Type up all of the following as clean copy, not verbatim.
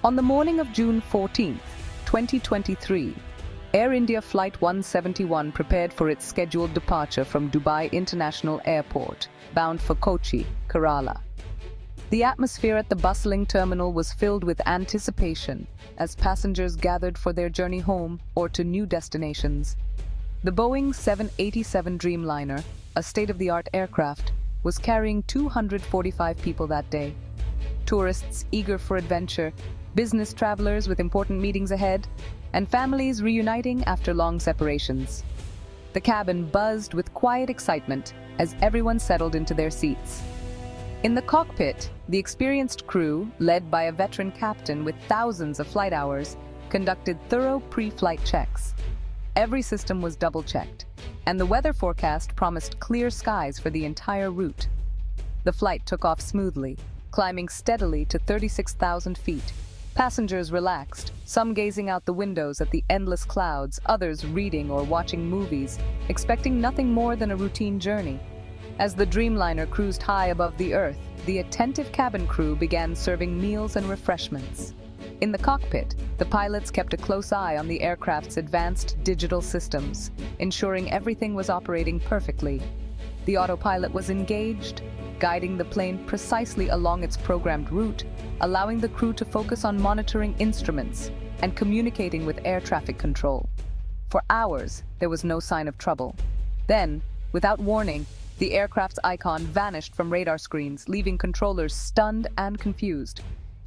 On the morning of June 14, 2023, Air India Flight 171 prepared for its scheduled departure from Dubai International Airport, bound for Kochi, Kerala. The atmosphere at the bustling terminal was filled with anticipation as passengers gathered for their journey home or to new destinations. The Boeing 787 Dreamliner, a state-of-the-art aircraft, was carrying 245 people that day. Tourists eager for adventure, business travelers with important meetings ahead, and families reuniting after long separations. The cabin buzzed with quiet excitement as everyone settled into their seats. In the cockpit, the experienced crew, led by a veteran captain with thousands of flight hours, conducted thorough pre-flight checks. Every system was double-checked, and the weather forecast promised clear skies for the entire route. The flight took off smoothly, climbing steadily to 36,000 feet. Passengers relaxed, some gazing out the windows at the endless clouds, others reading or watching movies, expecting nothing more than a routine journey. As the Dreamliner cruised high above the earth, the attentive cabin crew began serving meals and refreshments. In the cockpit, the pilots kept a close eye on the aircraft's advanced digital systems, ensuring everything was operating perfectly. The autopilot was engaged, guiding the plane precisely along its programmed route, allowing the crew to focus on monitoring instruments and communicating with air traffic control. For hours, there was no sign of trouble. Then, without warning, the aircraft's icon vanished from radar screens, leaving controllers stunned and confused.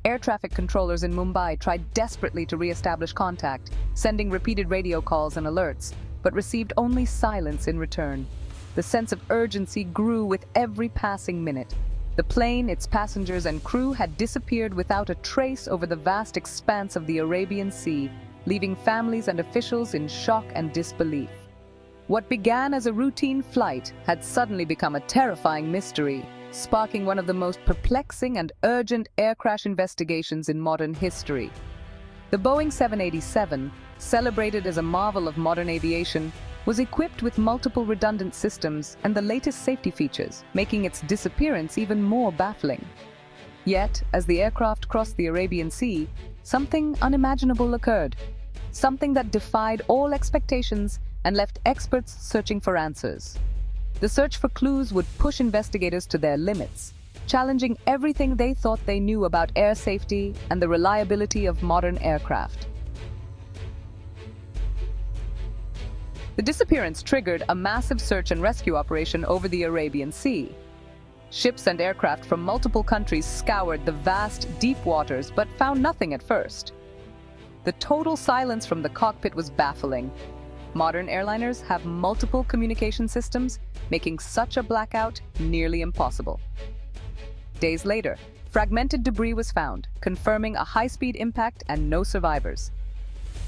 Air traffic controllers in Mumbai tried desperately to re-establish contact, sending repeated radio calls and alerts, but received only silence in return. The sense of urgency grew with every passing minute. The plane, its passengers, and crew had disappeared without a trace over the vast expanse of the Arabian Sea, leaving families and officials in shock and disbelief. What began as a routine flight had suddenly become a terrifying mystery, sparking one of the most perplexing and urgent air crash investigations in modern history. The Boeing 787, celebrated as a marvel of modern aviation, was equipped with multiple redundant systems and the latest safety features, making its disappearance even more baffling. Yet, as the aircraft crossed the Arabian Sea, something unimaginable occurred. Something that defied all expectations and left experts searching for answers. The search for clues would push investigators to their limits, challenging everything they thought they knew about air safety and the reliability of modern aircraft. The disappearance triggered a massive search and rescue operation over the Arabian Sea. Ships and aircraft from multiple countries scoured the vast, deep waters but found nothing at first. The total silence from the cockpit was baffling. Modern airliners have multiple communication systems, making such a blackout nearly impossible. Days later, fragmented debris was found, confirming a high-speed impact and no survivors.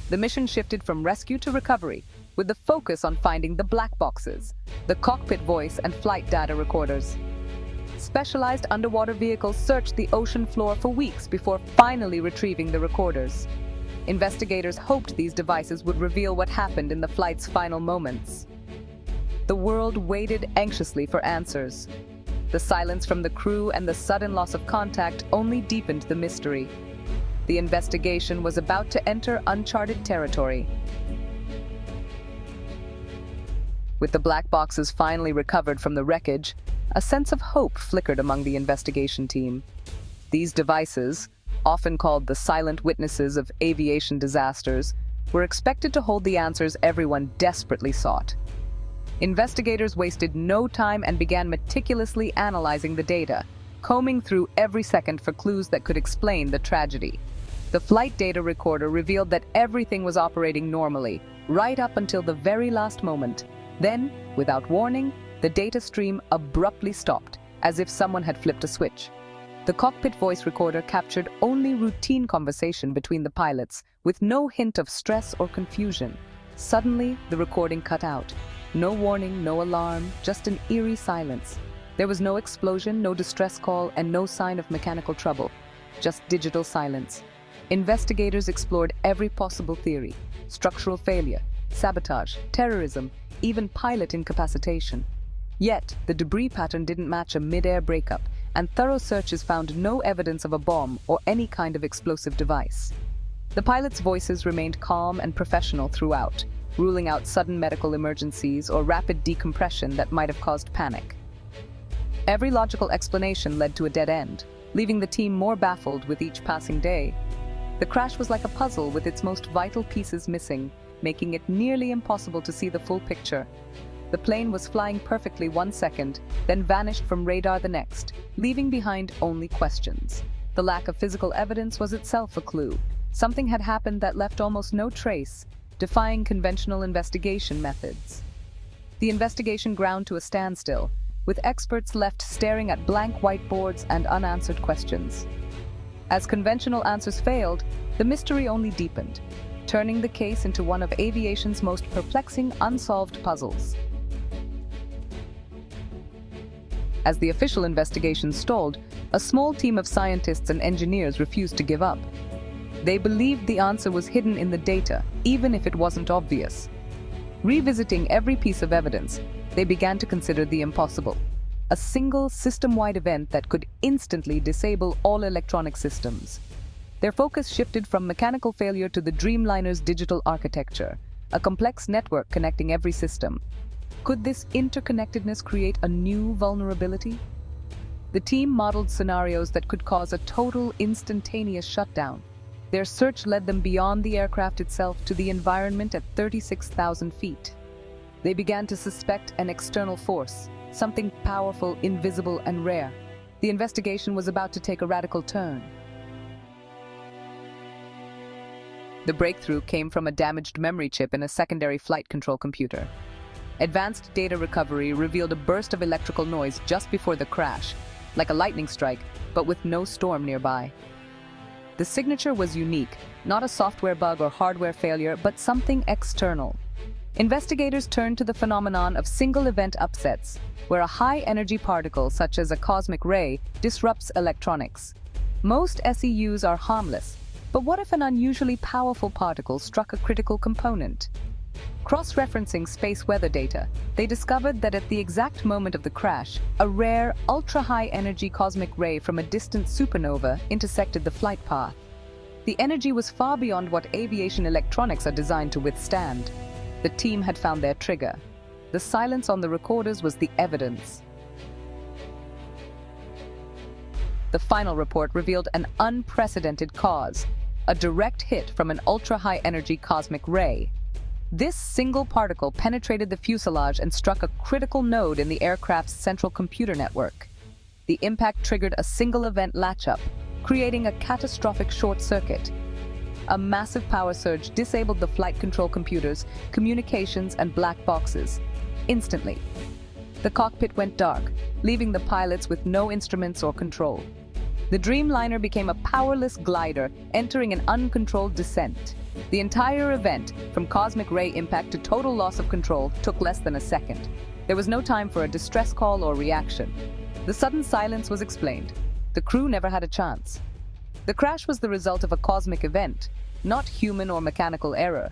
The mission shifted from rescue to recovery, with the focus on finding the black boxes, the cockpit voice and flight data recorders. Specialized underwater vehicles searched the ocean floor for weeks before finally retrieving the recorders. Investigators hoped these devices would reveal what happened in the flight's final moments. The world waited anxiously for answers. The silence from the crew and the sudden loss of contact only deepened the mystery. The investigation was about to enter uncharted territory. With the black boxes finally recovered from the wreckage, a sense of hope flickered among the investigation team. These devices, often called the silent witnesses of aviation disasters, were expected to hold the answers everyone desperately sought. Investigators wasted no time and began meticulously analyzing the data, combing through every second for clues that could explain the tragedy. The flight data recorder revealed that everything was operating normally, right up until the very last moment. Then, without warning, the data stream abruptly stopped, as if someone had flipped a switch. The cockpit voice recorder captured only routine conversation between the pilots, with no hint of stress or confusion. Suddenly, the recording cut out. No warning, no alarm, just an eerie silence. There was no explosion, no distress call, and no sign of mechanical trouble. Just digital silence. Investigators explored every possible theory: structural failure, sabotage, terrorism, even pilot incapacitation. Yet, the debris pattern didn't match a mid-air breakup, and thorough searches found no evidence of a bomb or any kind of explosive device. The pilots' voices remained calm and professional throughout, ruling out sudden medical emergencies or rapid decompression that might have caused panic. Every logical explanation led to a dead end, leaving the team more baffled with each passing day. The crash was like a puzzle with its most vital pieces missing, making it nearly impossible to see the full picture. The plane was flying perfectly 1 second, then vanished from radar the next, leaving behind only questions. The lack of physical evidence was itself a clue. Something had happened that left almost no trace, defying conventional investigation methods. The investigation ground to a standstill, with experts left staring at blank whiteboards and unanswered questions. As conventional answers failed, the mystery only deepened, turning the case into one of aviation's most perplexing unsolved puzzles. As the official investigation stalled, a small team of scientists and engineers refused to give up. They believed the answer was hidden in the data, even if it wasn't obvious. Revisiting every piece of evidence, they began to consider the impossible: a single system-wide event that could instantly disable all electronic systems. Their focus shifted from mechanical failure to the Dreamliner's digital architecture, a complex network connecting every system. Could this interconnectedness create a new vulnerability? The team modeled scenarios that could cause a total instantaneous shutdown. Their search led them beyond the aircraft itself to the environment at 36,000 feet. They began to suspect an external force, something powerful, invisible, and rare. The investigation was about to take a radical turn. The breakthrough came from a damaged memory chip in a secondary flight control computer. Advanced data recovery revealed a burst of electrical noise just before the crash, like a lightning strike, but with no storm nearby. The signature was unique, not a software bug or hardware failure, but something external. Investigators turned to the phenomenon of single-event upsets, where a high-energy particle, such as a cosmic ray, disrupts electronics. Most SEUs are harmless, but what if an unusually powerful particle struck a critical component? Cross-referencing space weather data, they discovered that at the exact moment of the crash, a rare, ultra-high-energy cosmic ray from a distant supernova intersected the flight path. The energy was far beyond what aviation electronics are designed to withstand. The team had found their trigger. The silence on the recorders was the evidence. The final report revealed an unprecedented cause: a direct hit from an ultra-high-energy cosmic ray. This single particle penetrated the fuselage and struck a critical node in the aircraft's central computer network. The impact triggered a single-event latch-up, creating a catastrophic short circuit. A massive power surge disabled the flight control computers, communications, and black boxes. Instantly, the cockpit went dark, leaving the pilots with no instruments or control. The Dreamliner became a powerless glider, entering an uncontrolled descent. The entire event, from cosmic ray impact to total loss of control, took less than a second. There was no time for a distress call or reaction. The sudden silence was explained. The crew never had a chance. The crash was the result of a cosmic event, not human or mechanical error.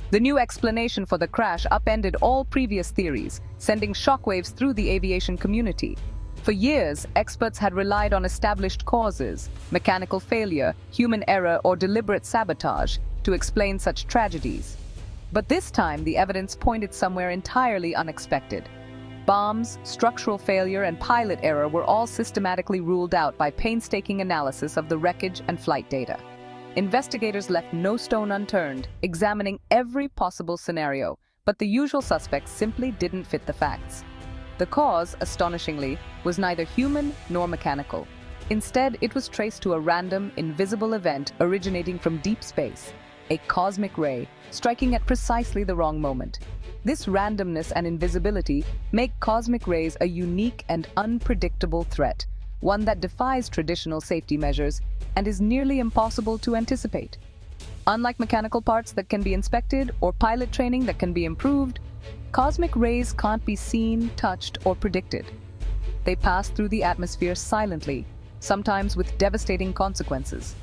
The new explanation for the crash upended all previous theories, sending shockwaves through the aviation community. For years, experts had relied on established causes, mechanical failure, human error, or deliberate sabotage, to explain such tragedies. But this time, the evidence pointed somewhere entirely unexpected. Bombs, structural failure, and pilot error were all systematically ruled out by painstaking analysis of the wreckage and flight data. Investigators left no stone unturned, examining every possible scenario, but the usual suspects simply didn't fit the facts. The cause, astonishingly, was neither human nor mechanical. Instead, it was traced to a random, invisible event originating from deep space, a cosmic ray, striking at precisely the wrong moment. This randomness and invisibility make cosmic rays a unique and unpredictable threat, one that defies traditional safety measures and is nearly impossible to anticipate. Unlike mechanical parts that can be inspected or pilot training that can be improved, cosmic rays can't be seen, touched, or predicted. They pass through the atmosphere silently, sometimes with devastating consequences.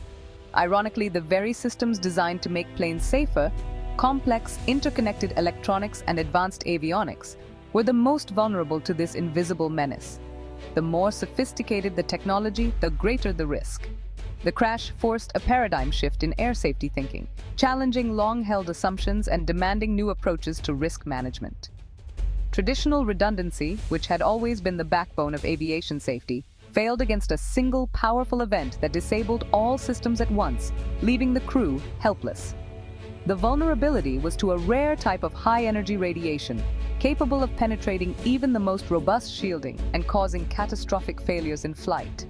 Ironically, the very systems designed to make planes safer, complex, interconnected electronics and advanced avionics, were the most vulnerable to this invisible menace. The more sophisticated the technology, the greater the risk. The crash forced a paradigm shift in air safety thinking, challenging long-held assumptions and demanding new approaches to risk management. Traditional redundancy, which had always been the backbone of aviation safety, failed against a single powerful event that disabled all systems at once, leaving the crew helpless. The vulnerability was to a rare type of high-energy radiation, capable of penetrating even the most robust shielding and causing catastrophic failures in flight.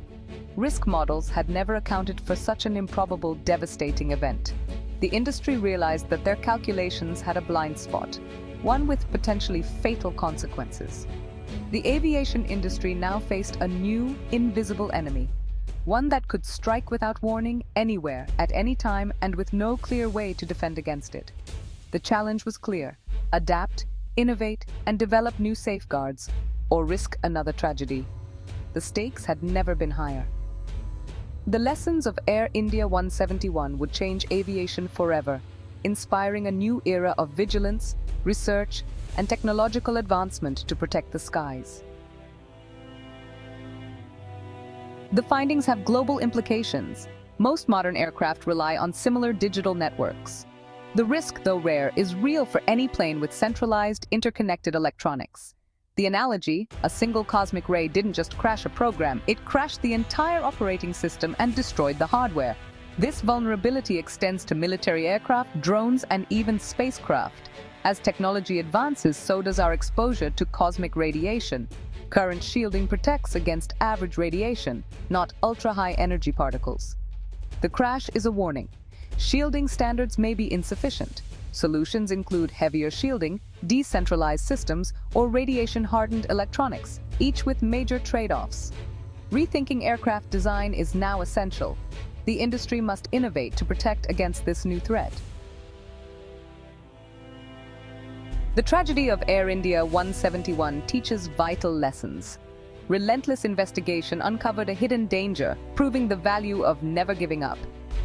Risk models had never accounted for such an improbable, devastating event. The industry realized that their calculations had a blind spot, one with potentially fatal consequences. The aviation industry now faced a new, invisible enemy, one that could strike without warning anywhere, at any time, and with no clear way to defend against it. The challenge was clear: adapt, innovate, and develop new safeguards, or risk another tragedy. The stakes had never been higher. The lessons of Air India 171 would change aviation forever, inspiring a new era of vigilance, research, and technological advancement to protect the skies. The findings have global implications. Most modern aircraft rely on similar digital networks. The risk, though rare, is real for any plane with centralized, interconnected electronics. The analogy, a single cosmic ray didn't just crash a program, it crashed the entire operating system and destroyed the hardware. This vulnerability extends to military aircraft, drones, and even spacecraft. As technology advances, so does our exposure to cosmic radiation. Current shielding protects against average radiation, not ultra-high energy particles. The crash is a warning. Shielding standards may be insufficient. Solutions include heavier shielding, decentralized systems, or radiation-hardened electronics, each with major trade-offs. Rethinking aircraft design is now essential. The industry must innovate to protect against this new threat. The tragedy of Air India 171 teaches vital lessons. Relentless investigation uncovered a hidden danger, proving the value of never giving up.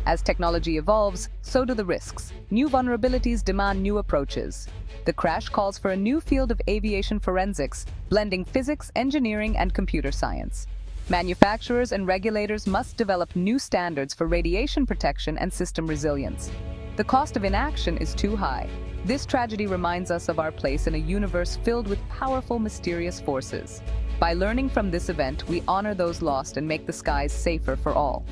As technology evolves, so do the risks. New vulnerabilities demand new approaches. The crash calls for a new field of aviation forensics, blending physics, engineering, and computer science. Manufacturers and regulators must develop new standards for radiation protection and system resilience. The cost of inaction is too high. This tragedy reminds us of our place in a universe filled with powerful, mysterious forces. By learning from this event, we honor those lost and make the skies safer for all.